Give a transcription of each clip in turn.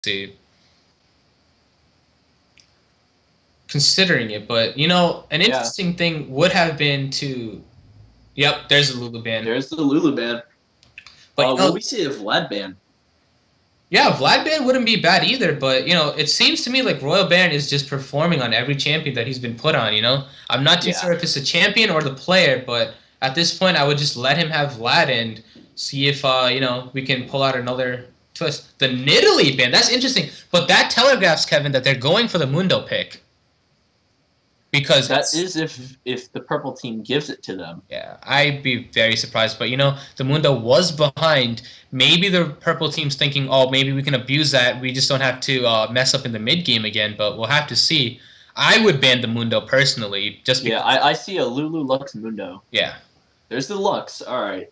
see. Considering it, but you know, an Yeah, interesting thing would have been to. Yep, there's a Lulu ban. there's the Lulu ban. But you What know, we say of Vlad ban? yeah, Vlad ban wouldn't be bad either. But you know, it seems to me like Royal Baron is just performing on every champion that he's been put on. You know, I'm not too Yeah, sure if it's a champion or the player, but at this point, I would just let him have Vlad and see if you know, we can pull out another twist. The Nidalee ban, that's interesting, but that telegraphs Kevin that they're going for the Mundo pick because that it's. is if the purple team gives it to them. Yeah, I'd be very surprised. But you know, the Mundo was behind. Maybe the purple team's thinking, oh, maybe we can abuse that. We just don't have to mess up in the mid game again. But we'll have to see. I would ban the Mundo personally, just Yeah, because. I see a Lulu Lux Mundo. Yeah, There's the Lux. All right.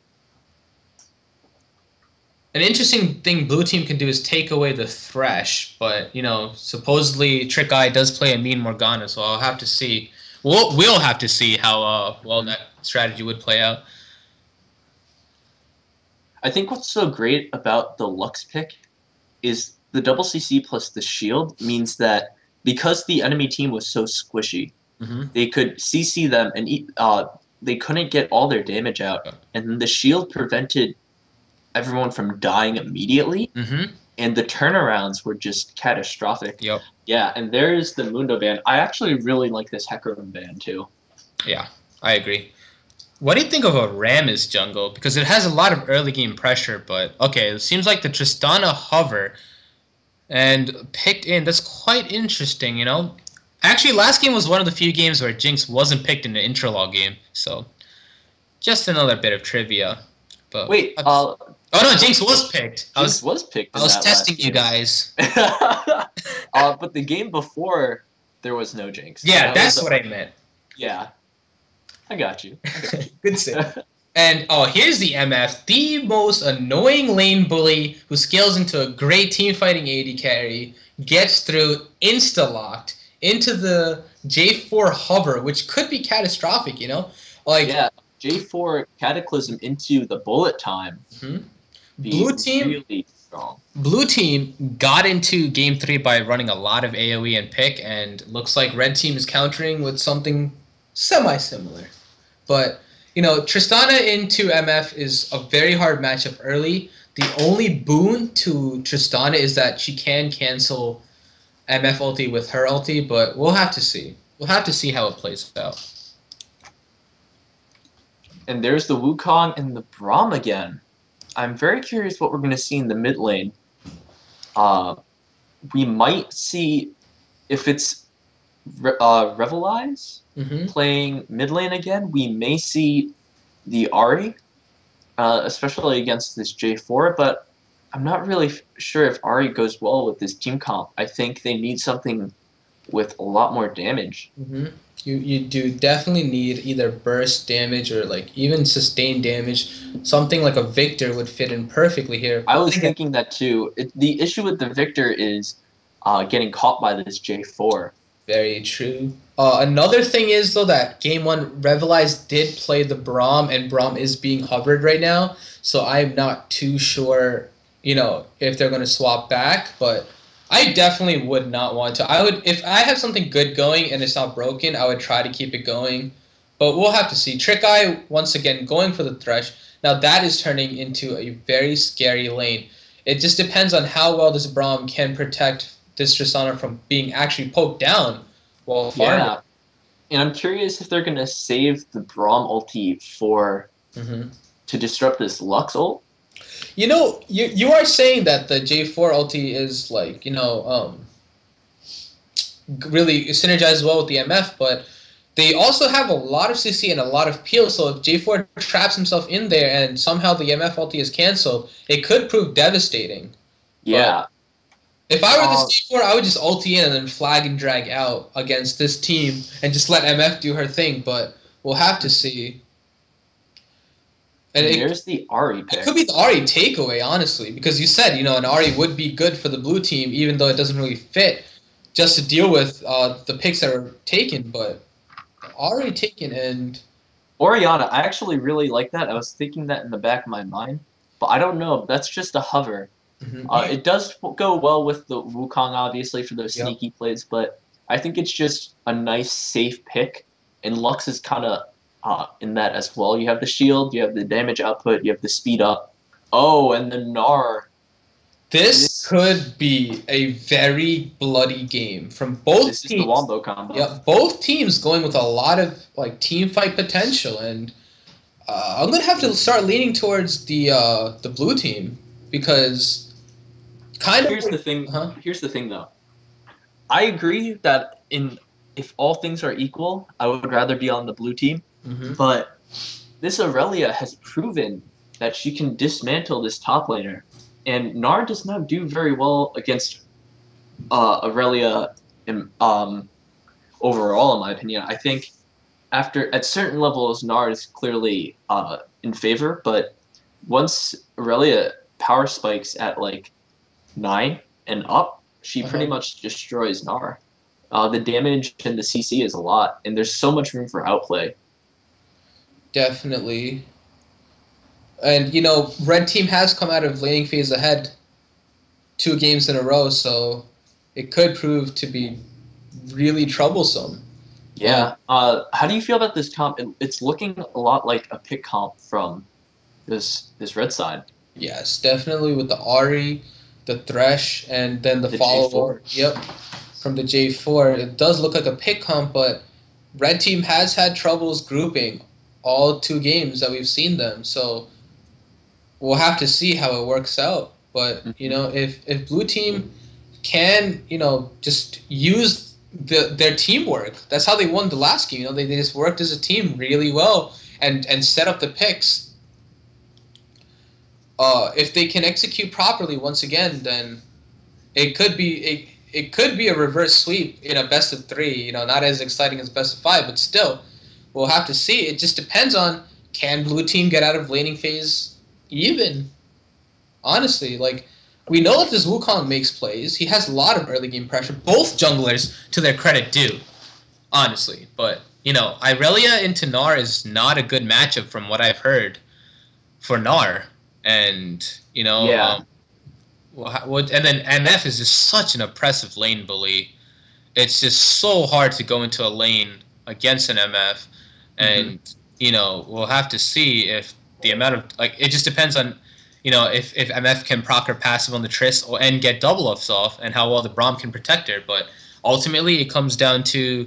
an interesting thing blue team can do is take away the Thresh. But you know, supposedly Trick Eye does play a Mean Morgana, so I'll have to see. We'll have to see how well Mhm. that strategy would play out. I think what's so great about the Lux pick is the double CC plus the shield means that because the enemy team was so squishy, Hmm. they could CC them and they couldn't get all their damage out, and then the shield prevented everyone from dying immediately, Hmm. and the turnarounds were just catastrophic. Yep. Yeah, and there's the Mundo ban. I actually really like this Hecarim ban too. Yeah, I agree. What do you think of a Ram's jungle? Because it has a lot of early game pressure, but okay, it seems like the Tristana hover and picked in. That's quite interesting, you know? Actually, last game was one of the few games where Jinx wasn't picked in the interlog game, so just another bit of trivia. But Wait, oh no, Jinx was picked. I Jinx was was picked I in was that testing last you game. guys. But the game before there was no Jinx, so Yeah, that was that's what I meant. yeah. I got you. I got Good save. you. And oh, here's the MF, the most annoying lane bully who scales into a great team fighting AD carry, gets through insta locked into the J4 hover, which could be catastrophic, you know? Like, Yeah, J4 Cataclysm into the bullet time hmm, be blue team really strong. blue team got into game 3 by running a lot of AoE and pick, and looks like red team is countering with something semi similar. But you know, Tristana into MF is a very hard matchup early. The only boon to Tristana is that she can cancel MF ulti with her ulti, but we'll have to see. We'll have to see how it plays out. And there's the Wukong and the Braum again. I'm very curious what we're going to see in the mid lane. Uh, we might see if it's Revelize Hmm. playing mid lane again. We may see the Ari, especially against this J4, but I'm not really sure if Ari goes well with this team comp. I think they need something with a lot more damage. Hmm. You do definitely need either burst damage or like even sustained damage. Something like a Victor would fit in perfectly here. I But was again, thinking that too. The issue with the Victor is getting caught by this J4. very true. Another thing is though that game one Revelize did play the Braum, and Braum is being hovered right now, so I'm not too sure, you know, if they're going to swap back. But I definitely would not want to. I would, if I have something good going and it's not broken, I would try to keep it going. But we'll have to see. Trick Eye once again going for the Thresh. Now that is turning into a very scary lane. It just depends on how well this Braum can protect this Tristana from being actually poked down while farming. Yeah, and I'm curious if they're gonna save the Braum ulti for Hmm. to disrupt this Lux ult. You know, you are saying that the J4 ulti is like, you know, really synergizes well with the MF, but they also have a lot of CC and a lot of peel, so if J4 traps himself in there and somehow the MF ulti is cancelled, it could prove devastating. But Yeah. if I were this Uh, J4, I would just ulti in and then flag and drag out against this team and just let MF do her thing, but we'll have to see. And and it there's the Ari It could pick. be the Ari takeaway, honestly, because you said, you know, an Ari would be good for the blue team, even though it doesn't really fit, just to deal with the picks that are taken. But Ari taken, and Oriana, I actually really like that. I was thinking that in the back of my mind, but I don't know. That's just a hover. It does go well with the Wukong, obviously, for those Yep. sneaky plays, but I think it's just a nice, safe pick. And Lux is kind of in that as well. You have the shield, you have the damage output, you have the speed up. Oh, and the Gnar. This This could be a very bloody game from both this is the teams. Wombo combo. Yeah, both teams going with a lot of like team fight potential, and I'm gonna have to start leaning towards the blue team because kind of. Here's the thing. Huh? Here's the thing, though. I agree that in if all things are equal, I would rather be on the blue team. Hmm. But this Aurelia has proven that she can dismantle this top laner, and Gnar does not do very well against Aurelia overall, in my opinion. I think at certain levels, Gnar is clearly in favor, but once Aurelia power spikes at like 9 and up, she pretty Uh-huh. much destroys Gnar. The damage and the CC is a lot, and there's so much room for outplay. Definitely. And red team has come out of laning phase ahead 2 games in a row, so it could prove to be really troublesome. Um, Yeah. How do you feel about this comp? It's looking a lot like a pick comp from this red side, yes, definitely with the Ari, the Thresh, and then the the follow-up. J4. Yep, from the J4. It does look like a pick comp, but red team has had troubles grouping all 2 games that we've seen them. So we'll have to see how it works out. But Mm-hmm. if blue team can just use their teamwork, that's how they won the last game. They just worked as a team really well and set up the picks. If they can execute properly once again, then it could be a reverse sweep in a best of 3. Not as exciting as best of 5, but still, we'll have to see. It just depends on, can blue team get out of laning phase even. Honestly, like, we know that this Wukong makes plays. He has a lot of early game pressure. Both junglers, to their credit, do. Honestly, but Irelia into Gnar is not a good matchup from what I've heard for Gnar, and Yeah. and then MF is just such an oppressive lane bully. It's just so hard to go into a lane against an MF, Mm-hmm. and we'll have to see if the amount of, like, it just depends on if MF can proc her passive on the Triss and get double ups off, and how well the Braum can protect her. But ultimately, it comes down to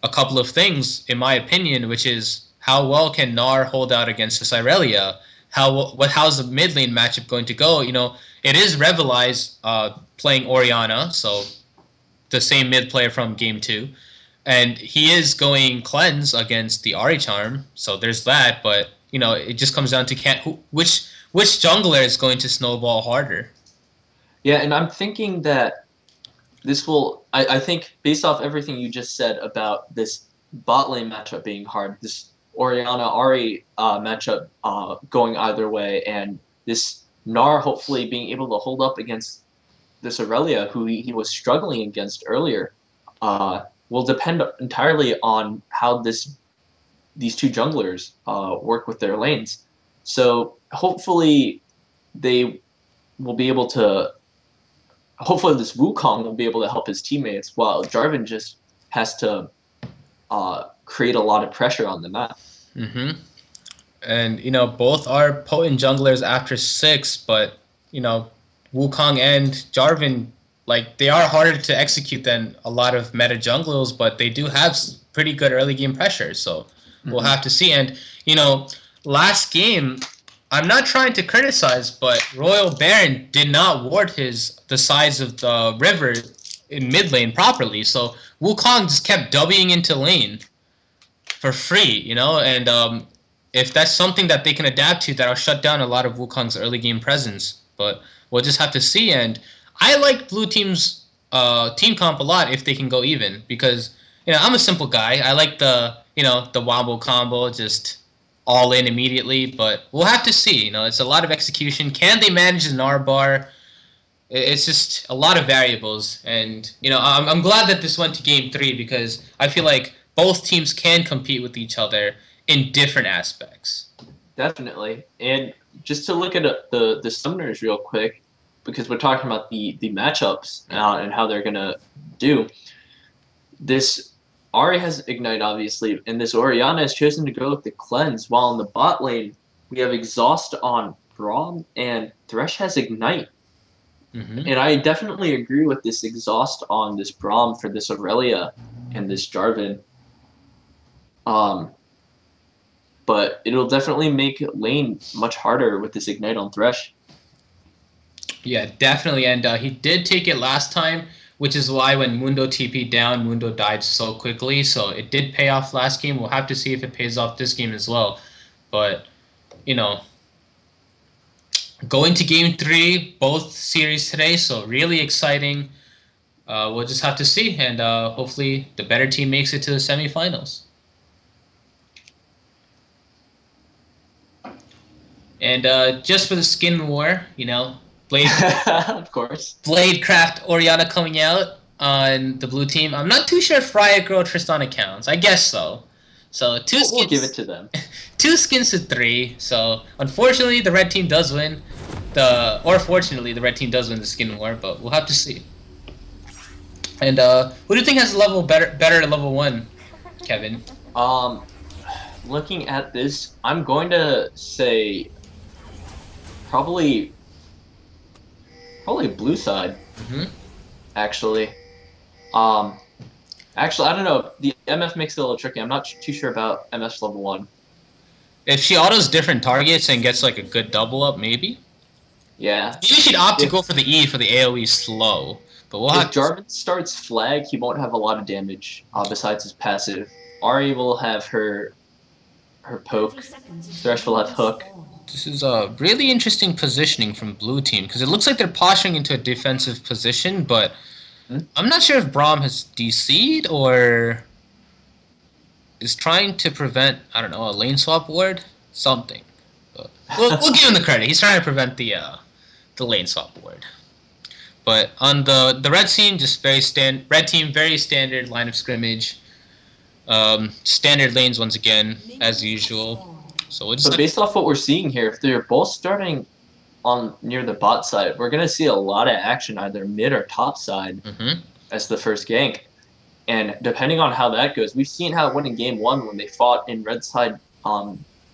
a couple of things, in my opinion, which is how well can Gnar hold out against this Irelia? How's the mid lane matchup going to go? It is Revelize playing Orianna, so the same mid player from game 2, and he is going cleanse against the Ari Charm, so there's that. But it just comes down to which jungler is going to snowball harder. Yeah, and I'm thinking that this will. I think based off everything you just said about this bot lane matchup being hard, this Oriana Ari matchup going either way, and this Gnar hopefully being able to hold up against this Aurelia, who he was struggling against earlier, will depend entirely on how these two junglers work with their lanes. So hopefully they will be able to. Hopefully this Wukong will be able to help his teammates, while Jarvan just has to create a lot of pressure on the map. Hmm. And both are potent junglers after 6, but Wukong and Jarvan, like, they are harder to execute than a lot of meta junglers, but they do have pretty good early game pressure. So we'll Mm-hmm. have to see. And last game, I'm not trying to criticize, but Royal Baron did not ward the sides of the river in mid lane properly. So Wukong just kept Wing into lane for free, and if that's something that they can adapt to, that'll shut down a lot of Wukong's early game presence. But we'll just have to see. And I like blue team's team comp a lot if they can go even, because I'm a simple guy. I like the wombo combo, just all in immediately. But we'll have to see. It's a lot of execution. Can they manage an R bar? It's just a lot of variables, and I'm glad that this went to game 3, because I feel like both teams can compete with each other in different aspects. Definitely. And just to look at the summoners real quick, because we're talking about the matchups and how they're gonna do. This Ari has Ignite, obviously, and this Orianna has chosen to go with the Cleanse, while in the bot lane, we have Exhaust on Braum, and Thresh has Ignite. And I definitely agree with this Exhaust on this Braum for this Aurelia and this Jarvan. But it'll definitely make lane much harder with this Ignite on Thresh. Yeah, definitely. And he did take it last time, which is why when Mundo TP'd down, Mundo died so quickly. So it did pay off last game. We'll have to see if it pays off this game as well. But, you know, going to Game 3, both series today, so really exciting. We'll just have to see. And hopefully the better team makes it to the semifinals. And just for the skin war, you know, Blade, of course, Bladecraft Orianna coming out on the blue team. I'm not too sure if Riot Girl Tristana counts. I guess so. So we'll give it to them. 2 skins to 3. So unfortunately, the red team does win. Or fortunately, the red team does win the skin war. But we'll have to see. And who do you think has a level better level 1, Kevin? Looking at this, I'm going to say probably blue side. Actually, actually, I don't know. The MF makes it a little tricky. I'm not too sure about MF's level 1. If she autos different targets and gets like a good double up, maybe. Yeah. Maybe she'd opt to go for the E for the AOE slow. But we'll have. If Jarvan starts flag, he won't have a lot of damage besides his passive. Ahri will have her poke. Thresh will have hook. This is a really interesting positioning from blue team because it looks like they're posturing into a defensive position, but I'm not sure if Braum has DC'd or is trying to prevent, I don't know, a lane swap ward? Something. But we'll give him the credit. He's trying to prevent the lane swap ward. But on the red team, just red team, very standard line of scrimmage. Standard lanes once again, as usual. So based off what we're seeing here, if they're both starting on near the bot side, we're gonna see a lot of action either mid or top side as the first gank. And depending on how that goes, we've seen how it went in game 1 when they fought in red side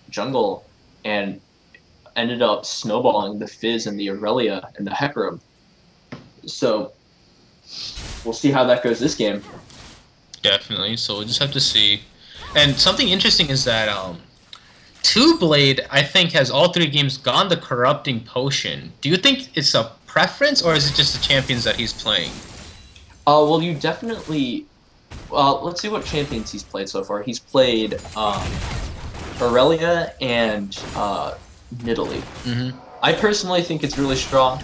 jungle and ended up snowballing the Fizz and the Aurelia and the Hecarim. So we'll see how that goes this game. Definitely. So we'll just have to see. And something interesting is that Two Blade, I think, has all 3 games gone the Corrupting Potion. Do you think it's a preference, or is it just the champions that he's playing? Well, you definitely... let's see what champions he's played so far. He's played Aurelia and Nidalee. I personally think it's really strong.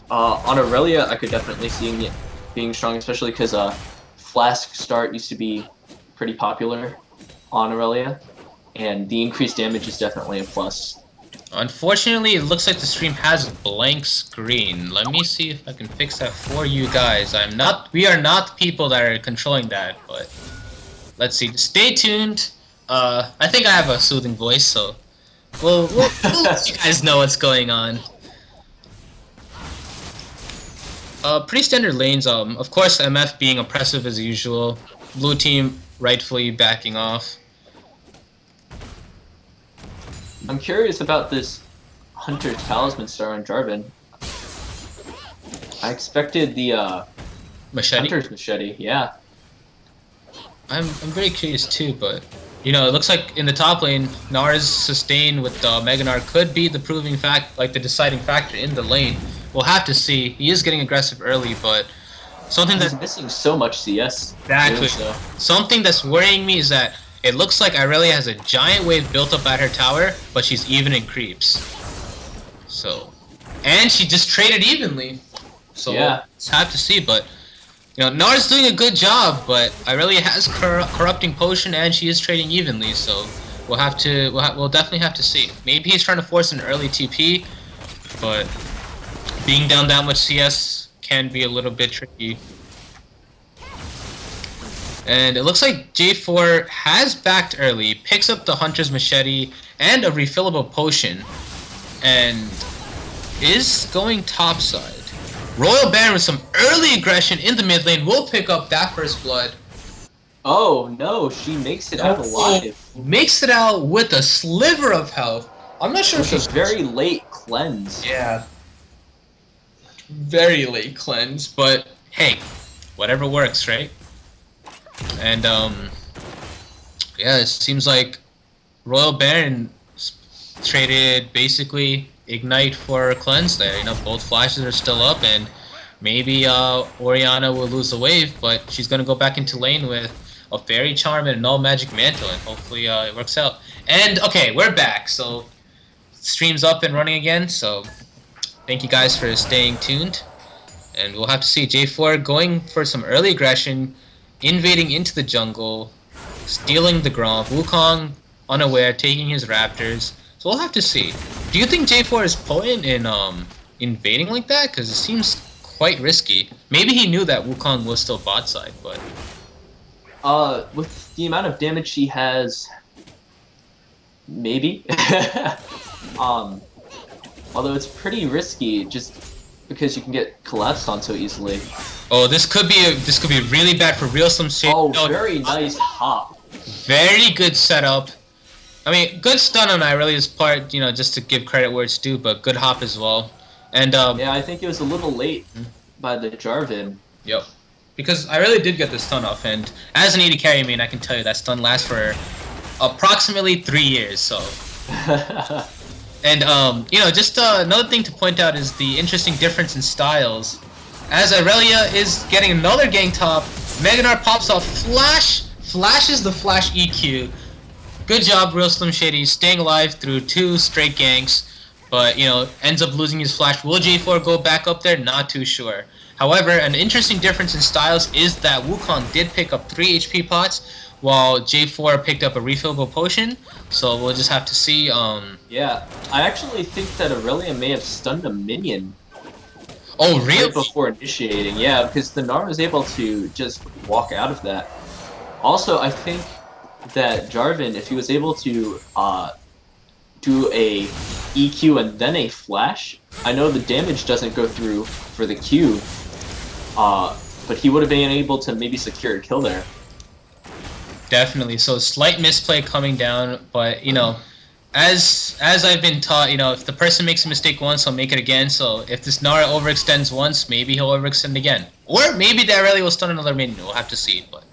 On Aurelia, I could definitely see it being strong, especially because Flask start used to be pretty popular on Aurelia. And the increased damage is definitely a plus. Unfortunately, it looks like the stream has a blank screen. Let me see if I can fix that for you guys. We are not the people that are controlling that, but let's see. Stay tuned. I think I have a soothing voice, so we'll let you guys know what's going on. Pretty standard lanes. Of course, MF being oppressive as usual. Blue team rightfully backing off. I'm curious about this Hunter's Talisman star on Jarvan. I expected the Machete? Hunter's Machete, yeah. I'm very curious too, but you know, it looks like in the top lane, Nara's sustain with Mega Gnar could be the the deciding factor in the lane. We'll have to see. He is getting aggressive early, but something He's missing so much CS. Exactly. Something that's worrying me is that it looks like Aurelia has a giant wave built up at her tower, but she's even in creeps. So, and she just traded evenly. So yeah, it's hard to see, but you know, Nara's doing a good job, but Aurelia has corrupting potion and she is trading evenly. So we'll definitely have to see. Maybe he's trying to force an early TP, but being down that much CS can be a little bit tricky. And it looks like J4 has backed early, picks up the Hunter's Machete and a refillable potion, and is going topside. Royal Baron with some early aggression in the mid lane will pick up that first blood. Oh no, she makes it out alive. Makes it out with a sliver of health. I'm not sure if It's she's a very late cleanse. Yeah. Very late cleanse, but hey, whatever works, right? And yeah, it seems like Royal Baron traded basically Ignite for Cleanse there. You know, both flashes are still up, and maybe Orianna will lose the wave, but she's gonna go back into lane with a Fairy Charm and a Null Magic Mantle, and hopefully it works out. And okay, we're back, so stream's up and running again, so thank you guys for staying tuned. And we'll have to see J4 going for some early aggression, invading into the jungle, stealing the Gromp, Wukong unaware, taking his Raptors. So we'll have to see. Do you think J4 is potent in invading like that? Because it seems quite risky. Maybe he knew that Wukong was still bot side, but... with the amount of damage she has... Maybe. Although it's pretty risky, just because you can get collapsed on so easily. Oh, this could be really bad for Real Slim Shady. Oh, very nice hop. Very good setup. I mean, good stun on Irelia's part, you know, just to give credit where it's due, but good hop as well. And yeah, I think it was a little late by the Jarvan. Yep. Because I really did get the stun off, and as an AD carry main, I can tell you that stun lasts for approximately 3 years, so... And, you know, just another thing to point out is the interesting difference in styles. As Irelia is getting another gang top, Meganar pops off flashes the Flash EQ. Good job, Real Slim Shady, staying alive through 2 straight ganks, but, you know, ends up losing his Flash. Will J4 go back up there? Not too sure. However, an interesting difference in styles is that Wukong did pick up 3 HP pots, while J4 picked up a refillable potion, so we'll just have to see. Yeah, I actually think that Irelia may have stunned a minion. Oh, really? Right before initiating, yeah, because the Gnar was able to just walk out of that. Also, I think that Jarvan, if he was able to do a EQ and then a flash, I know the damage doesn't go through for the Q, but he would have been able to maybe secure a kill there. Definitely. So slight misplay coming down, but you know, as I've been taught, you know, if the person makes a mistake once, he'll make it again. So if this Nara overextends once, maybe he'll overextend again, or maybe the Irelia will stun another minion. We'll have to see. But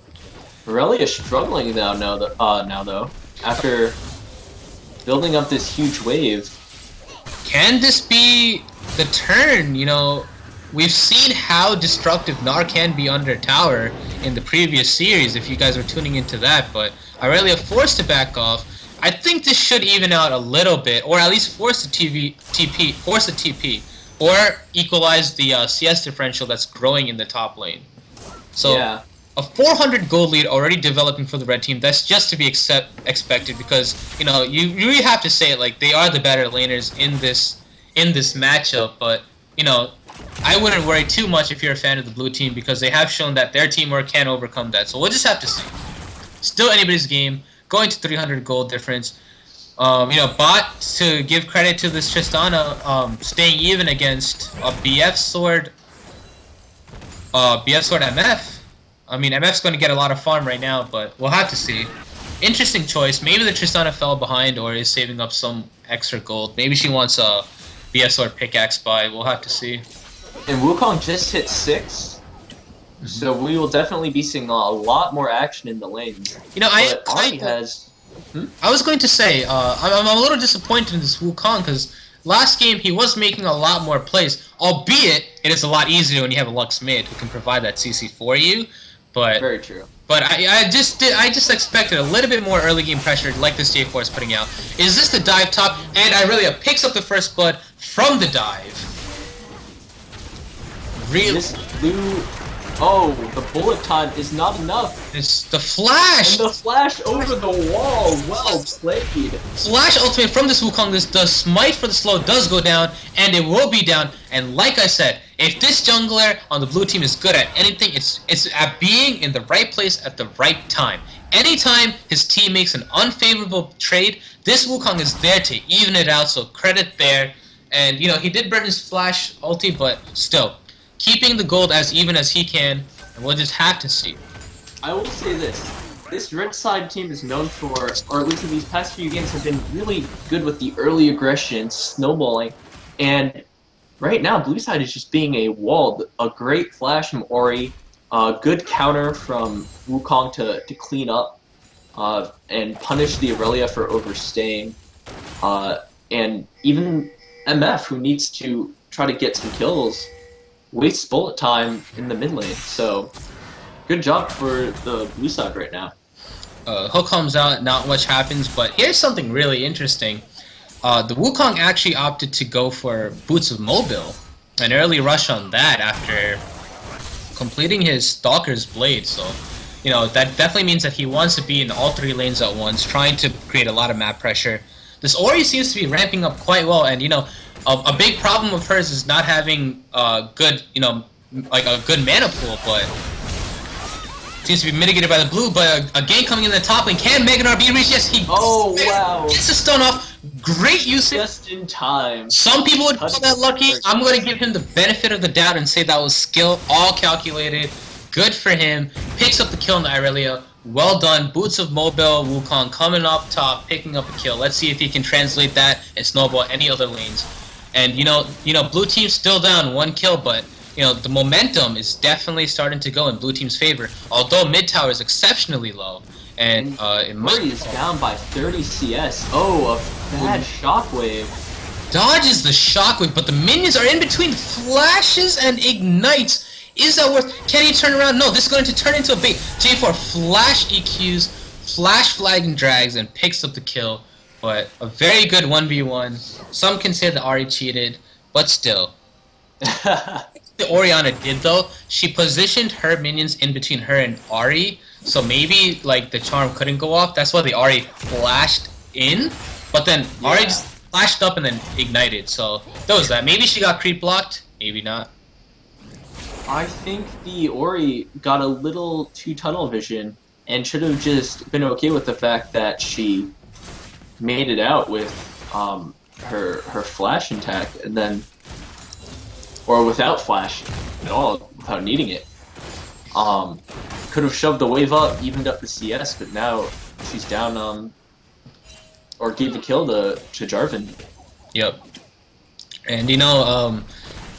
Irelia is struggling now though, after building up this huge wave. Can this be the turn? You know, we've seen how destructive Gnar can be under tower in the previous series, if you guys are tuning into that, but Irelia forced to back off. I think this should even out a little bit, or at least force the TP, or equalize the CS differential that's growing in the top lane. So, yeah. A 400 gold lead already developing for the red team, that's just to be expected, because, you know, you really have to say it, like, they are the better laners in this matchup, but, you know, I wouldn't worry too much if you're a fan of the blue team, because they have shown that their teamwork can overcome that. So we'll just have to see. Still anybody's game. Going to 300 gold difference. You know, bot, to give credit to this Tristana, staying even against a BF Sword MF. I mean, MF's going to get a lot of farm right now, but we'll have to see. Interesting choice. Maybe the Tristana fell behind or is saving up some extra gold. Maybe she wants a BF Sword pickaxe buy. We'll have to see. And Wukong just hit 6, so we will definitely be seeing a lot more action in the lanes. You know, I was going to say, I'm a little disappointed in this Wukong, because last game he was making a lot more plays, albeit it is a lot easier when you have a Lux mid who can provide that CC for you. But very true. But I just expected a little bit more early game pressure like this J4 is putting out. Is this the dive top? And Irelia picks up the first blood from the dive. Really? This blue... Oh, the bullet time is not enough. It's the flash! And the flash over the wall. Well played. Flash ultimate from this Wukong. The smite for the slow does go down, and it will be down. And like I said, if this jungler on the blue team is good at anything, it's at being in the right place at the right time. Anytime his team makes an unfavorable trade, this Wukong is there to even it out, so credit there. And, you know, he did burn his flash ulti, but still. keeping the gold as even as he can, and we'll just have to see. I will say this. This red side team is known for, or at least in these past few games, have been really good with the early aggression, snowballing, and right now blue side is just being a wall. A great flash from Ori, a good counter from Wukong to clean up and punish the Aurelia for overstaying, and even MF, who needs to try to get some kills, wastes bullet time in the mid lane. So good job for the blue side right now. Hook comes out, not much happens, but here's something really interesting. The Wukong actually opted to go for Boots of Mobile, an early rush on that after completing his Stalker's Blade, so you know that definitely means that he wants to be in all three lanes at once, trying to create a lot of map pressure. This Ori seems to be ramping up quite well, and you know, a big problem of hers is not having good, you know, like a good mana pool, but seems to be mitigated by the blue. But a gank coming in the top lane. Can Meganar be reached? Yes, he. Oh wow! Gets the stun off. Great usage. Just in time. Some people would call that lucky. I'm going to give him the benefit of the doubt and say that was skill, all calculated. Good for him. Picks up the kill in the Irelia. Well done. Boots of Mobile, Wukong coming up top, picking up a kill. Let's see if he can translate that and snowball any other lanes. And you know, blue team's still down 1 kill, but you know the momentum is definitely starting to go in blue team's favor. Although mid tower is exceptionally low, and Murray is down by 30 CS. Oh, a bad shockwave. Dodges the shockwave, but the minions are in between flashes and ignites. Is that worth? Can he turn around? No, this is going to turn into a bait. J4 flash EQs, flash flag and drags, and picks up the kill. But a very good 1v1. Some can say that Ahri cheated, but still. The Orianna did though, she positioned her minions in between her and Ahri, so maybe like the charm couldn't go off. That's why the Ahri flashed in, but then Ahri just flashed up and then ignited. So that was that. Maybe she got creep blocked, maybe not. I think the Ori got a little too tunnel vision and should have just been okay with the fact that she made it out with her flash intact, and then, or without flash at all, without needing it. Could have shoved the wave up, evened up the CS, but now she's down or gave the kill to Jarvan. Yep. And you know,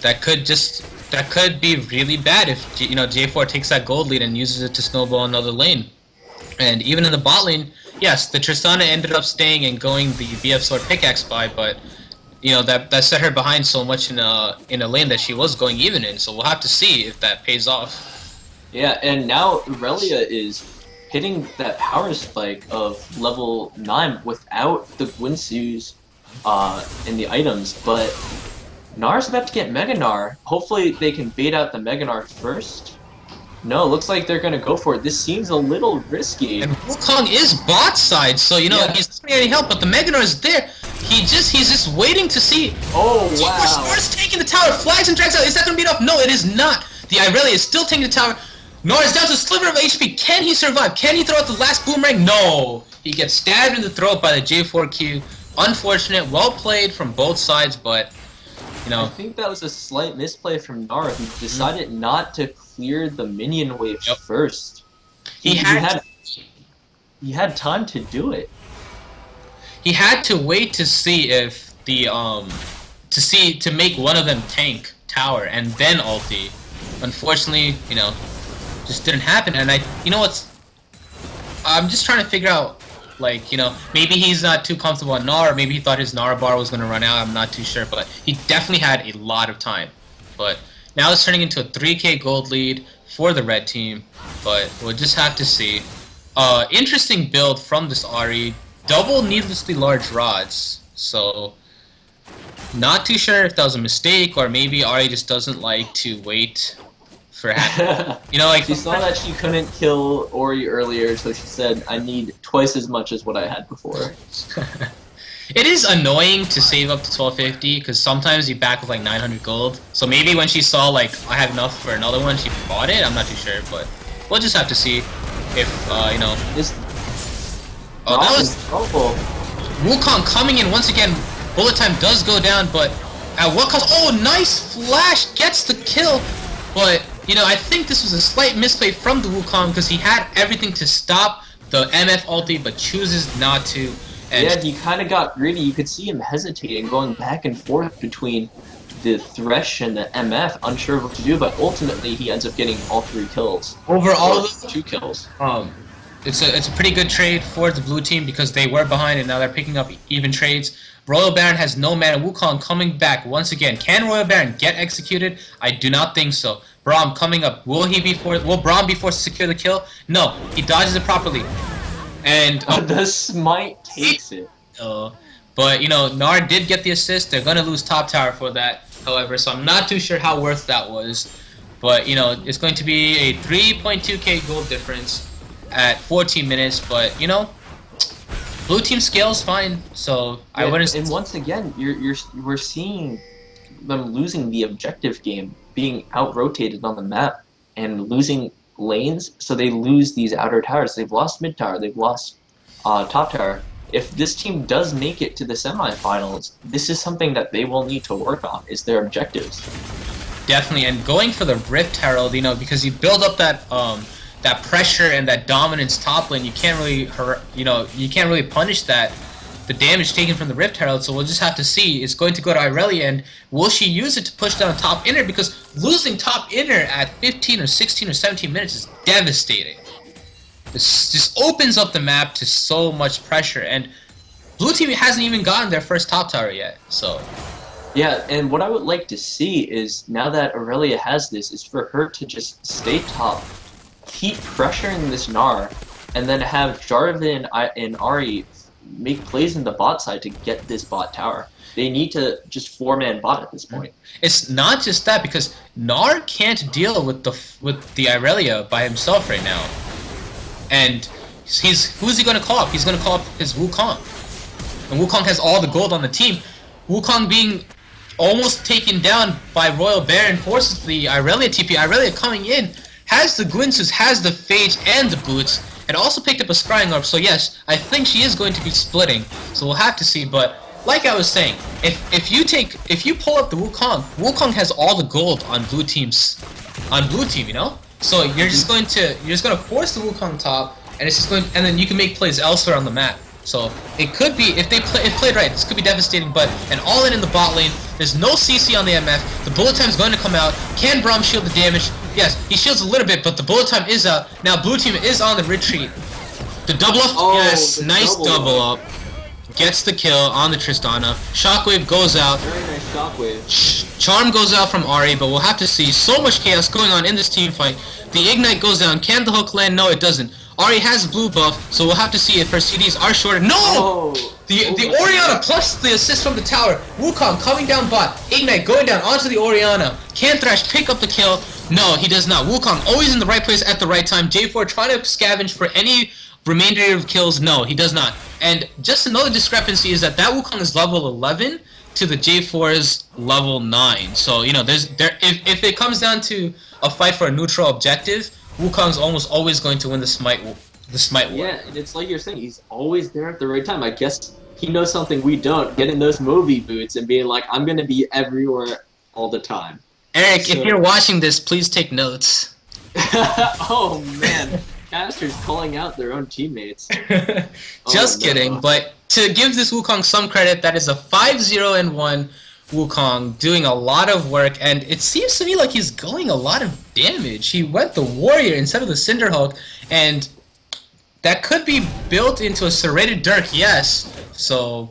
that could be really bad if J4 takes that gold lead and uses it to snowball another lane. And even in the bot lane, yes, the Tristana ended up staying and going the BF Sword pickaxe by, but you know that set her behind so much in a lane that she was going even in. So we'll have to see if that pays off. Yeah, and now Aurelia is hitting that power spike of level 9 without the Gwynsu's in the items, but Nar's about to get Mega Gnar. Hopefully they can bait out the Mega Gnar first. No, looks like they're gonna go for it. This seems a little risky. And Wukong is bot side, so you know he's not getting any help, but the Mega Gnar is there. He's just waiting to see. Oh wow! Nar's taking the tower, flags and drags out. Is that gonna be enough? No, it is not. The Irelia is still taking the tower. Nar is down to a sliver of HP. Can he survive? Can he throw out the last boomerang? No. He gets stabbed in the throat by the J4Q. Unfortunate. Well played from both sides, but you know. I think that was a slight misplay from Nar, who decided not to clear the minion wave first. He had time to do it. He had to wait to see if the to make one of them tank tower and then ulti. Unfortunately, you know, just didn't happen. And I'm just trying to figure out, like, you know, maybe he's not too comfortable on Gnar, or maybe he thought his Gnar bar was going to run out. I'm not too sure, but he definitely had a lot of time. But now it's turning into a 3k gold lead for the red team, but we'll just have to see. Interesting build from this Ahri. Double needlessly large rods, so not too sure if that was a mistake, or maybe Ahri just doesn't like to wait for you know, like she saw that she couldn't kill Ori earlier, so she said, I need twice as much as what I had before. It is annoying to save up to 1250, because sometimes you back with like 900 gold, so maybe when she saw like I have enough for another one, she bought it. I'm not too sure, but we'll just have to see if you know. Oh, that was trouble. Wukong coming in once again. Bullet time does go down, but at what cost? Oh, nice flash! Gets the kill. But, you know, I think this was a slight misplay from the Wukong because he had everything to stop the MF ulti, but chooses not to. And yeah, he kind of got greedy. You could see him hesitating, going back and forth between the Thresh and the MF, unsure of what to do, but ultimately he ends up getting all 3 kills. overall, 2 kills. it's a pretty good trade for the blue team because they were behind and now they're picking up even trades. Royal Baron has no mana. Wukong coming back once again. Can Royal Baron get executed? I do not think so. Braum coming up. Will Braum be forced to secure the kill? No, he dodges it properly. And the smite takes it. But you know, Nard did get the assist. They're gonna lose top tower for that, however, so I'm not too sure how worth that was. But you know, it's going to be a 3.2k gold difference at 14 minutes. But you know, blue team scales fine. So I wouldn't. And once again, we're seeing them losing the objective game, being out rotated on the map and losing lanes. So they lose these outer towers. They've lost mid tower. They've lost top tower. If this team does make it to the semifinals, this is something that they will need to work on, is their objectives. Definitely, and going for the Rift Herald, you know, because you build up that that pressure and that dominance top lane, you can't really punish that, the damage taken from the Rift Herald, so we'll just have to see. It's going to go to Irelia, and will she use it to push down top inner? Because losing top inner at 15 or 16 or 17 minutes is devastating. This just opens up the map to so much pressure, and blue team hasn't even gotten their first top tower yet, so... Yeah, and what I would like to see is, now that Aurelia has this, is for her to just stay top, keep pressuring this Gnar, and then have Jarvan and Ahri make plays in the bot side to get this bot tower. They need to just 4-man bot at this point. It's not just that, because Gnar can't deal with the Irelia by himself right now. And who's he going to call up? He's going to call up his Wukong. And Wukong has all the gold on the team. Wukong being almost taken down by Royal Baron forces the Irelia TP. Irelia coming in, has the Gwynsus, has the Phage and the boots, and also picked up a Scrying Orb. So yes, I think she is going to be splitting. So we'll have to see. But like I was saying, if you pull up the Wukong has all the gold on blue team, you know? So you're just going to force the Wukong top, and it's just going, and then you can make plays elsewhere on the map. So it could be, if played right, this could be devastating. But an all-in in the bot lane. There's no CC on the MF. The bullet time's going to come out. Can Braum shield the damage? Yes, he shields a little bit, but the bullet time is out. Now blue team is on the retreat. The double up, yes, nice double up. Gets the kill on the Tristana. Shockwave goes out. Very nice shockwave. Charm goes out from Ahri, but we'll have to see. So much chaos going on in this team fight. The Ignite goes down. Can the hook land? No, it doesn't. Ahri has blue buff, so we'll have to see if her CDs are shorter. No! Oh, the Orianna plus the assist from the tower. Wukong coming down bot. Ignite going down onto the Orianna. Can Thresh pick up the kill? No, he does not. Wukong always in the right place at the right time. J4 trying to scavenge for any remainder of kills. No, he does not. And just another discrepancy is that Wukong is level 11 to the J4's level 9. So, you know, if it comes down to a fight for a neutral objective, Wukong's almost always going to win the Smite war. Yeah, and it's like you're saying, he's always there at the right time. I guess he knows something we don't, getting those Moby boots and being like, I'm going to be everywhere all the time. Eric, if you're watching this, please take notes. Oh, man. Casters calling out their own teammates. Just kidding, but to give this Wukong some credit, that is a 5-0-1 Wukong doing a lot of work, and it seems to me like he's going a lot of damage. He went the Warrior instead of the Cinderhulk, and that could be built into a Serrated Dirk, yes. So,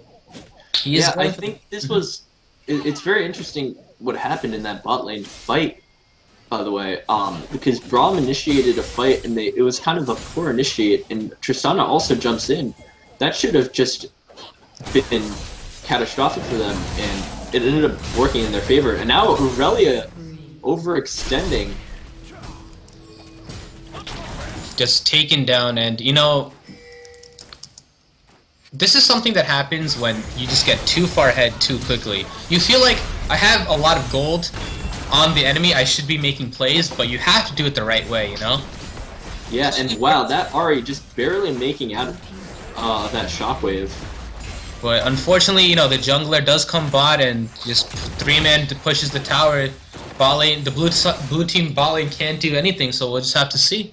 he is. Yeah, I think this was. It's very interesting what happened in that bot lane fight, by the way, because Braum initiated a fight, and it was kind of a poor initiate, and Tristana also jumps in. That should have just been catastrophic for them, and it ended up working in their favor. And now Aurelia overextending. Just taken down, and you know, this is something that happens when you just get too far ahead too quickly. You feel like, I have a lot of gold on the enemy, I should be making plays, but you have to do it the right way, you know? Yeah, and wow, that Ahri just barely making out of that shockwave. But unfortunately, you know, the jungler does come bot and just 3-man pushes the tower. bot lane, the blue team bot lane can't do anything, so we'll just have to see.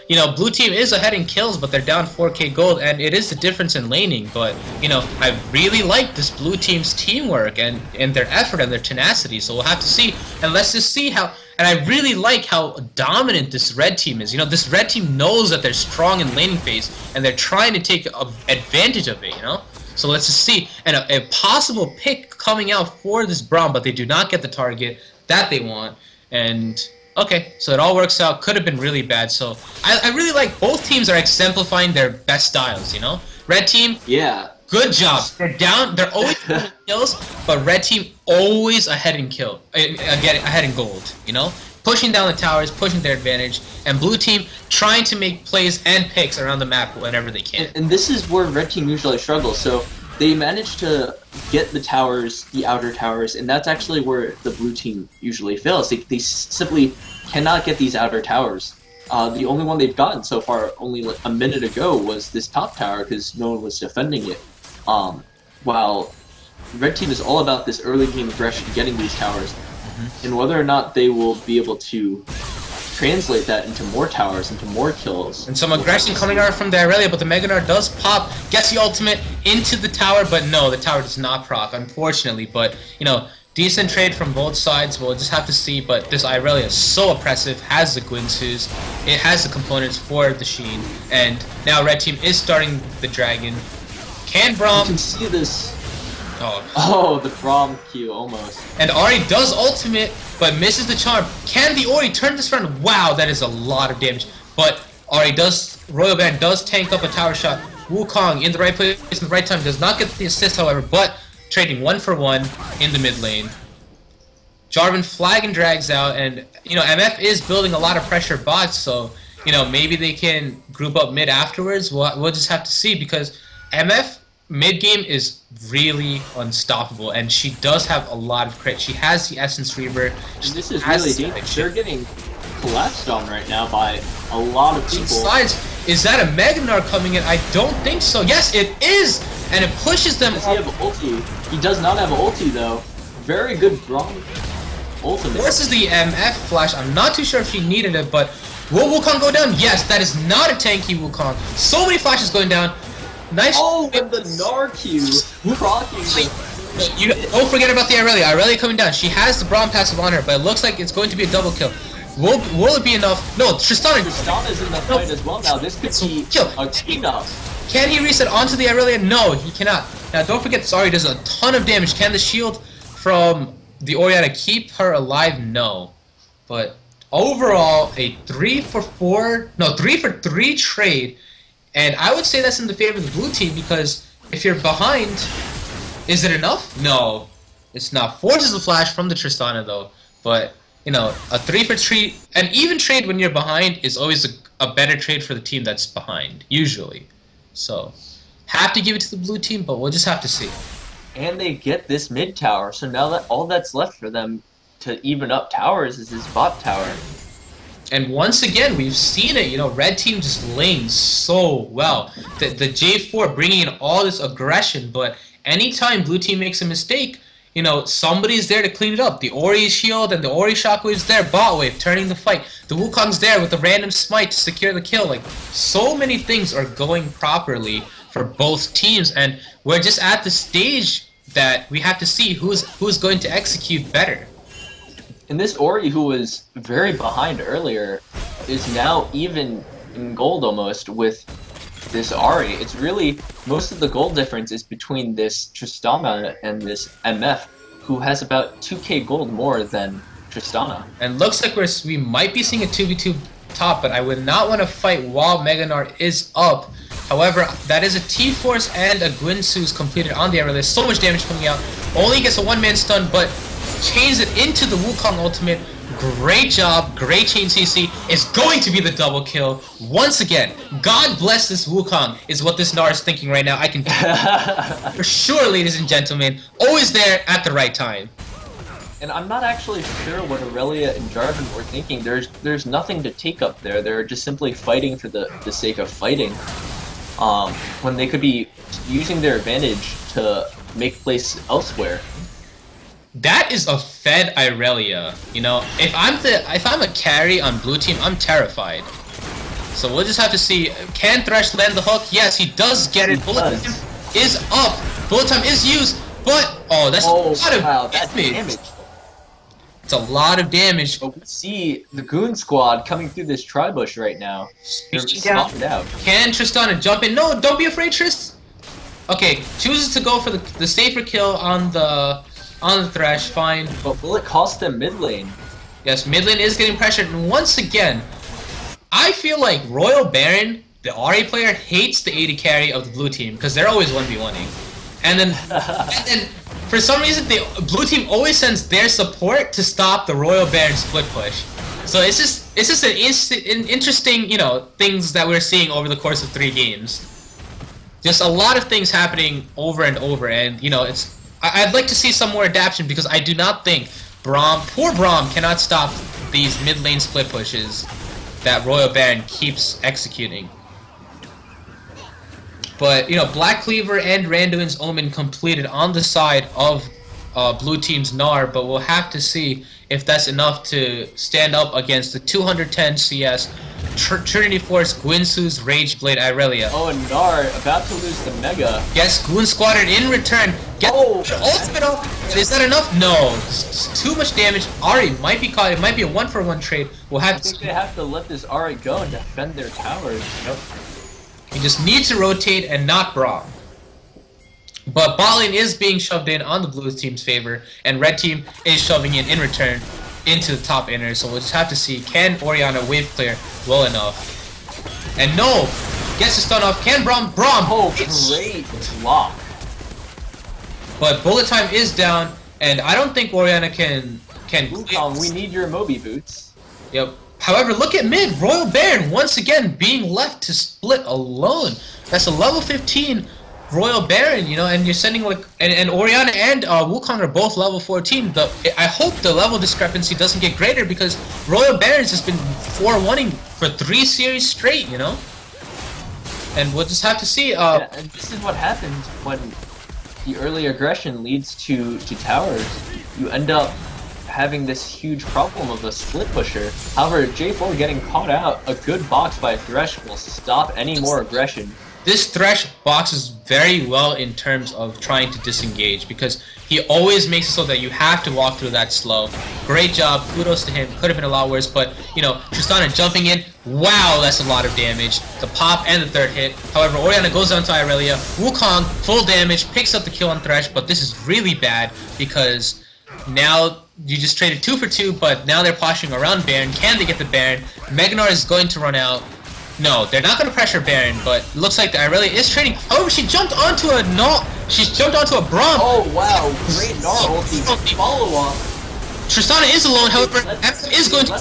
You know, blue team is ahead in kills, but they're down 4k gold, and it is the difference in laning. But, you know, I really like this blue team's teamwork and their effort and their tenacity, so we'll have to see. And let's just see how... And I really like how dominant this red team is. You know, this red team knows that they're strong in laning phase, and they're trying to take advantage of it, you know? So let's just see. And a possible pick coming out for this Braum, but they do not get the target that they want. And... okay, so it all works out. Could have been really bad. So I really like both teams are exemplifying their best styles, you know? Red team, yeah, good job. They're down. They're always in kills, but red team always ahead in kill, ahead in gold, you know? Pushing down the towers, pushing their advantage, and blue team trying to make plays and picks around the map whenever they can. And this is where red team usually struggles. So they manage to get the towers, the outer towers, and that's actually where the blue team usually fails. They simply cannot get these outer towers. The only one they've gotten so far, only like a minute ago, was this top tower because no one was defending it. While red team is all about this early game aggression, getting these towers, and whether or not they will be able to translate that into more towers, into more kills. And some aggression coming out from the Irelia, but the Mega Gnar does pop, gets the ultimate into the tower, but no, the tower does not proc, unfortunately. But, you know, decent trade from both sides, we'll just have to see, but this Irelia is so oppressive, has the Gwynsus, it has the components for the Sheen, and now red team is starting the Dragon. Can Braum... You can see this... Oh, the Braum Q, almost. And Ahri does ultimate, but misses the charm. Can the Ori turn this around? Wow, that is a lot of damage. But Ahri does, Royal Band does tank up a tower shot. Wukong in the right place, in the right time, does not get the assist, however, but trading 1 for 1 in the mid lane. Jarvan flag and drags out, and, you know, MF is building a lot of pressure bots, so, you know, maybe they can group up mid afterwards. We'll just have to see, because MF mid-game is really unstoppable, and she does have a lot of crit. She has the Essence Reaver. And this is really dangerous. They're getting collapsed on right now by a lot of people. Besides, is that a Mega Gnar coming in? I don't think so. Yes, it is! And it pushes them Does he have ulti? He does not have ulti, though. Very good Braum ultimate. Forces the MF flash. I'm not too sure if she needed it, but will Wukong go down? Yes, that is not a tanky Wukong. So many flashes going down. Nice. Oh, and the Gnar Q proccing. You don't forget about the Irelia. Irelia coming down. She has the Braum passive on her, but it looks like it's going to be a double kill. Will it be enough? No, Tristana. Tristana's in the fight as well now. This could be a cleanup. Can he reset onto the Irelia? No, he cannot. Now, don't forget, Ahri does a ton of damage. Can the shield from the Orianna keep her alive? No. But overall, a 3 for 3 trade. And I would say that's in the favor of the blue team, because if you're behind, is it enough? No, it's not. Forces the flash from the Tristana, though. But, you know, a 3 for 3, an even trade when you're behind is always a better trade for the team that's behind, usually. So, have to give it to the blue team, but we'll just have to see. And they get this mid tower, so now that all that's left for them to even up towers is this bot tower. And once again, we've seen it, you know, red team just lanes so well. The J4 bringing in all this aggression, but anytime blue team makes a mistake, you know, somebody's there to clean it up. The Ori shield and the Ori shockwave's there, bot wave, turning the fight. The Wukong's there with a random smite to secure the kill. Like, so many things are going properly for both teams, and we're just at the stage that we have to see who's going to execute better. And this Ori, who was very behind earlier, is now even in gold almost with this Ahri. It's really, most of the gold difference is between this Tristana and this MF, who has about 2k gold more than Tristana. And looks like we might be seeing a 2v2 top, but I would not want to fight while Mega Gnar is up. However, that is a T-Force and a Gwynsus completed on the Irelia. There's so much damage coming out. Only gets a one-man stun, but chains it into the Wukong ultimate. Great job, great chain CC. It's going to be the double kill. Once again, God bless this Wukong is what this Gnar is thinking right now. I can for sure, ladies and gentlemen. Always there at the right time. And I'm not actually sure what Irelia and Jarvan were thinking. There's nothing to take up there. They're just simply fighting for the sake of fighting. When they could be using their advantage to make plays elsewhere. That is a fed Irelia. You know, if I'm a carry on blue team, I'm terrified. So we'll just have to see. Can Thresh land the hook? Yes, he does get it. Bullet time is up. Bullet time is used, but that's a lot of damage. It's a lot of damage. But we see the Goon Squad coming through this tri-bush right now. They're spotted out. Can Tristana jump in? No, don't be afraid, Trist. Okay, chooses to go for the safer kill on the Thresh. Fine. But will it cost them mid lane? Yes, mid lane is getting pressured, and once again, I feel like Royal Baron, the Ahri player, hates the AD carry of the blue team because they're always 1v1ing. And then for some reason, the blue team always sends their support to stop the Royal Baron split push. So it's just an interesting, you know, things that we're seeing over the course of 3 games. Just a lot of things happening over and over, and you know, I'd like to see some more adaptation because I do not think poor Braum cannot stop these mid lane split pushes that Royal Baron keeps executing. But, you know, Black Cleaver and Randuin's Omen completed on the side of blue team's Gnar, but we'll have to see if that's enough to stand up against the 210 CS Trinity Force Guinsoo's Rage Blade Irelia. Oh, and Gnar about to lose the Mega. Yes, Goon Squadron in return. Get ultimate up. Is that enough? No. It's too much damage. Ahri might be caught. It might be a 1-for-1 trade. We'll have I think they have to let this Ahri go and defend their towers. Yep. You just need to rotate and not Braum. But bot lane is being shoved in on the blue team's favor, and red team is shoving in return into the top inner. So we'll just have to see, can Orianna wave clear well enough? And no! Gets the stun off. Can Braum? Oh, great block. But bullet time is down, and I don't think Orianna can Wukong, we need your Moby boots. Yep. However, look at mid. Royal Baron once again being left to split alone. That's a level 15 Royal Baron, you know, and you're sending like and Orianna and Wukong are both level 14. I hope the level discrepancy doesn't get greater because Royal Baron's just been 4-1ing for 3 series straight, you know. And we'll just have to see. Yeah, and this is what happens when the early aggression leads to towers. You end up having this huge problem of a split pusher. However, J4 getting caught out, a good box by Thresh will stop any more aggression. This Thresh boxes very well in terms of trying to disengage because he always makes it so that you have to walk through that slow. Great job, kudos to him. Could have been a lot worse, but you know, Tristana jumping in, wow, that's a lot of damage. The pop and the 3rd hit. However, Orianna goes down to Irelia. Wukong, full damage, picks up the kill on Thresh, but this is really bad because now you just traded 2 for 2, but now they're posturing around Baron. Can they get the Baron? Megnar is going to run out. No, they're not going to pressure Baron, but looks like the Irelia is trading. However, she jumped onto a She's jumped onto a Braum. Oh wow, great Gnar ulti follow up. Tristana is alone, however, is going to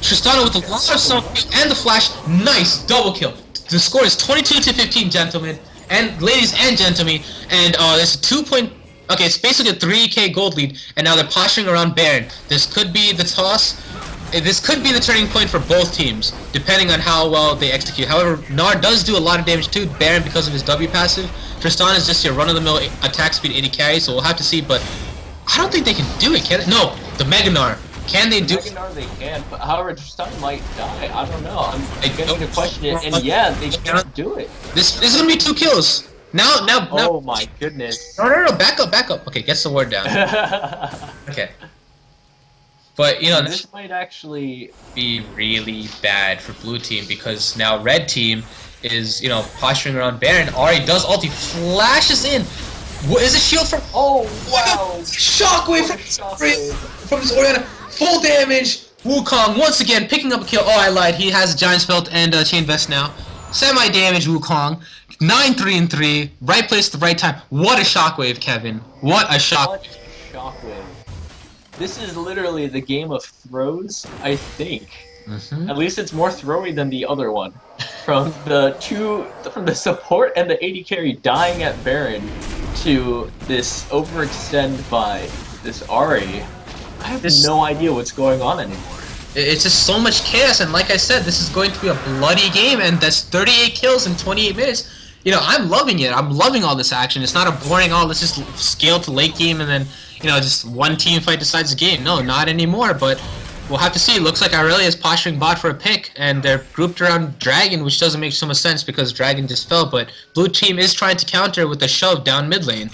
Tristana with the lot of smoke and the flash. Nice double kill. The score is 22-15, gentlemen and ladies and gentlemen, and there's a 2 point. Okay, it's basically a 3k gold lead, and now they're posturing around Baron. This could be the toss. This could be the turning point for both teams, depending on how well they execute. However, Gnar does do a lot of damage to Baron because of his W passive. Tristana is just your run-of-the-mill attack speed 80 carry, so we'll have to see, but I don't think they can do it, can they? No, the Mega Gnar. Can they do it? Mega Gnar they can, but however, Tristana might die. I don't know. I'm beginning to question it, and yeah, they can't do it. This is going to be 2 kills. Now. Oh my goodness. No, back up. Okay, gets the word down. Okay. But, you know, this might actually be really bad for blue team because now red team is, you know, posturing around Baron. Ahri does ulti, flashes in. What is a shield from? Oh, wow. Shockwave from his Orianna. Full damage. Wukong once again picking up a kill. Oh, I lied. He has a Giant's Belt and a Chain Vest now. Semi-damage Wukong. 9-3-3. Right place at the right time. What a shockwave, Kevin. What a shockwave. Shockwave. This is literally the game of throws, I think. At least it's more throwy than the other one. From the support and the AD carry dying at Baron to this overextend by this Ahri. I have no idea what's going on anymore. It's just so much chaos, and like I said, this is going to be a bloody game, and that's 38 kills in 28 minutes. I'm loving it. I'm loving all this action. It's not a boring, oh, let's just scale to late game and then, just one team fight decides the game. No, not anymore, but we'll have to see. It looks like Irelia is posturing bot for a pick, and they're grouped around Dragon, which doesn't make so much sense because Dragon just fell, but blue team is trying to counter with a shove down mid lane.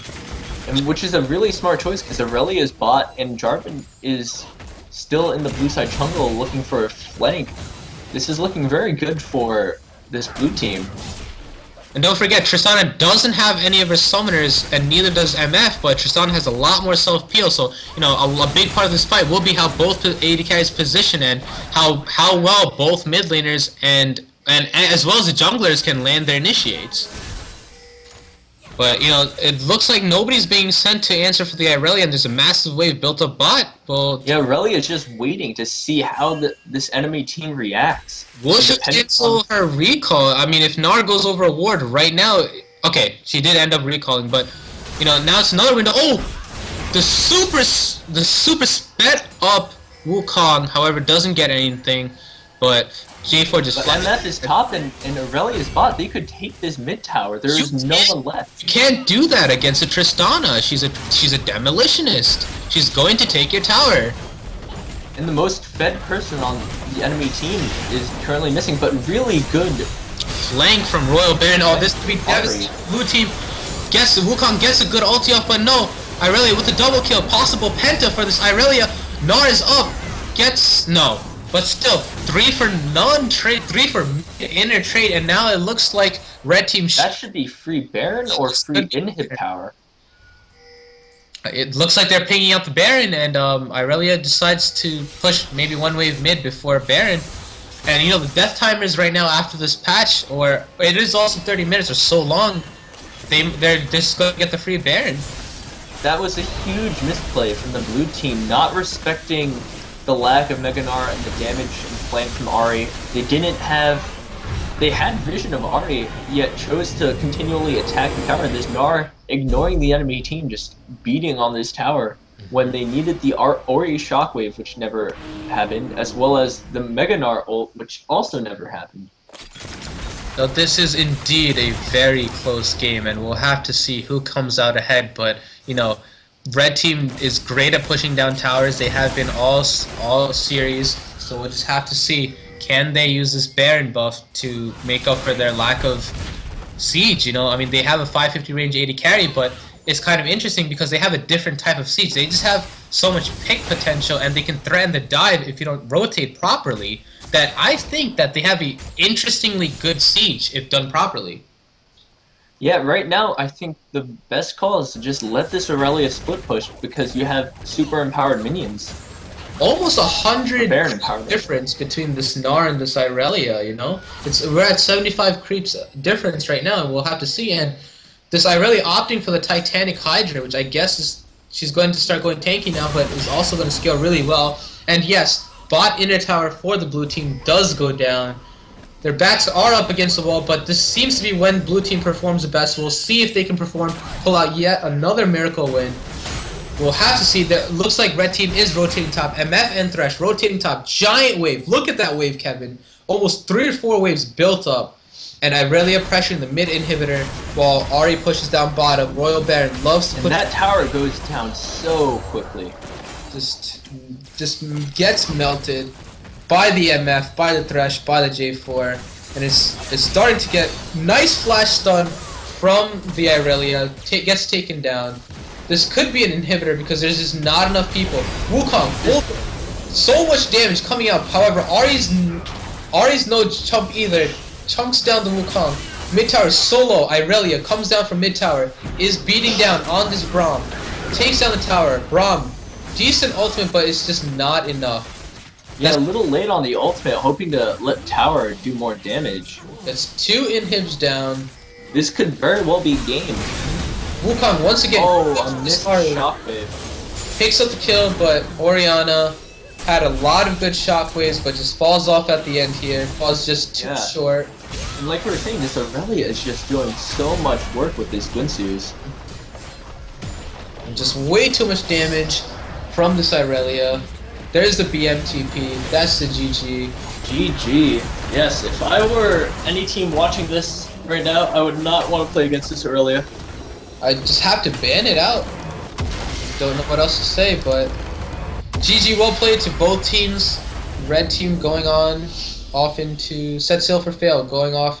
And which is a really smart choice because Irelia's bot and Jarvan is still in the blue side jungle looking for a flank. This is looking very good for this blue team. And don't forget, Tristana doesn't have any of her summoners, and neither does MF, but Tristana has a lot more self-peel, so, a big part of this fight will be how both AD carries position and how well both mid laners and as well as the junglers can land their initiates. But, it looks like nobody's being sent to answer for the Irelia, and there's a massive wave built up bot. Well, yeah, Irelia is just waiting to see how this enemy team reacts. Will she cancel her recall? I mean, if Gnar goes over a ward right now... Okay, she did end up recalling, but, now it's another window. Oh! The super sped up Wukong, however, doesn't get anything, but... J4 just flies. MF is top and Irelia's bot. They could take this mid tower. There is no one left. You can't do that against a Tristana. She's a demolitionist. She's going to take your tower. And the most fed person on the enemy team is currently missing, but really good flank from Royal Baron. Oh, this could be devastating. Blue team Wukong gets a good ulti off, but no. Irelia with a double kill. Possible penta for this Irelia. Gnar is up. No. But still, 3 for non-trade, 3 for inner trade, and now it looks like red team... That should be free Baron or free inhib power. It looks like they're pinging out the Baron, and Irelia decides to push maybe one wave mid before Baron. And the death timers right now after this patch, or it is also 30 minutes or so long, they're just going to get the free Baron. That was a huge misplay from the blue team, not respecting the lack of Mega Gnar and the damage and flank from Ahri. They had vision of Ahri, yet chose to continually attack the tower. This Gnar ignoring the enemy team, just beating on this tower when they needed the Ahri shockwave, which never happened, as well as the Mega Gnar ult, which also never happened. So this is indeed a very close game, and we'll have to see who comes out ahead, but, red team is great at pushing down towers. They have been all series, so we'll just have to see, can they use this Baron buff to make up for their lack of siege? I mean, they have a 550 range AD carry, but it's kind of interesting because they have a different type of siege. They just have so much pick potential, and they can threaten the dive if you don't rotate properly, that I think that they have an interestingly good siege if done properly. Yeah, right now, I think the best call is to just let this Irelia split push because you have super empowered minions. Almost 100 difference between this Gnar and this Irelia, We're at 75 creeps difference right now, and we'll have to see. And this Irelia opting for the Titanic Hydra, which I guess she's going to start going tanky now, but is also going to scale really well. And yes, bot inner tower for the blue team does go down. Their backs are up against the wall, but this seems to be when blue team performs the best. We'll see if they can pull out yet another miracle win. We'll have to see. That looks like red team is rotating top. MF and Thresh rotating top. Giant wave. Look at that wave, Kevin. Almost 3 or 4 waves built up. And Irelia pressuring the mid inhibitor while Ahri pushes down bottom. Royal Baron loves to put... And that tower goes down so quickly. Just gets melted by the MF, by the Thresh, by the J4, and it's starting to get nice flash stun from the Irelia, gets taken down. This could be an inhibitor because there's just not enough people. Wukong, so much damage coming out. However, Ahri's no chump either. Chunks down the Wukong. Mid tower solo. Irelia comes down from mid tower, is beating down on this Braum, takes down the tower. Braum, decent ultimate, but it's just not enough. Yeah, a little late on the ultimate, hoping to let tower do more damage. That's 2 inhibs down. This could very well be game. Wukong once again. Oh, a missed shockwave. Picks up the kill, but Orianna had a lot of good shockwaves, but just falls off at the end here. Falls just too short. And like we were saying, this Irelia is just doing so much work with these Guinsoo's. Just way too much damage from this Irelia. There's the BMTP. That's the GG. GG. Yes, if I were any team watching this right now. I would not want to play against this earlier. I just have to ban it out. Don't know what else to say, but GG, well played to both teams. Red team going on off into set sail for fail, going off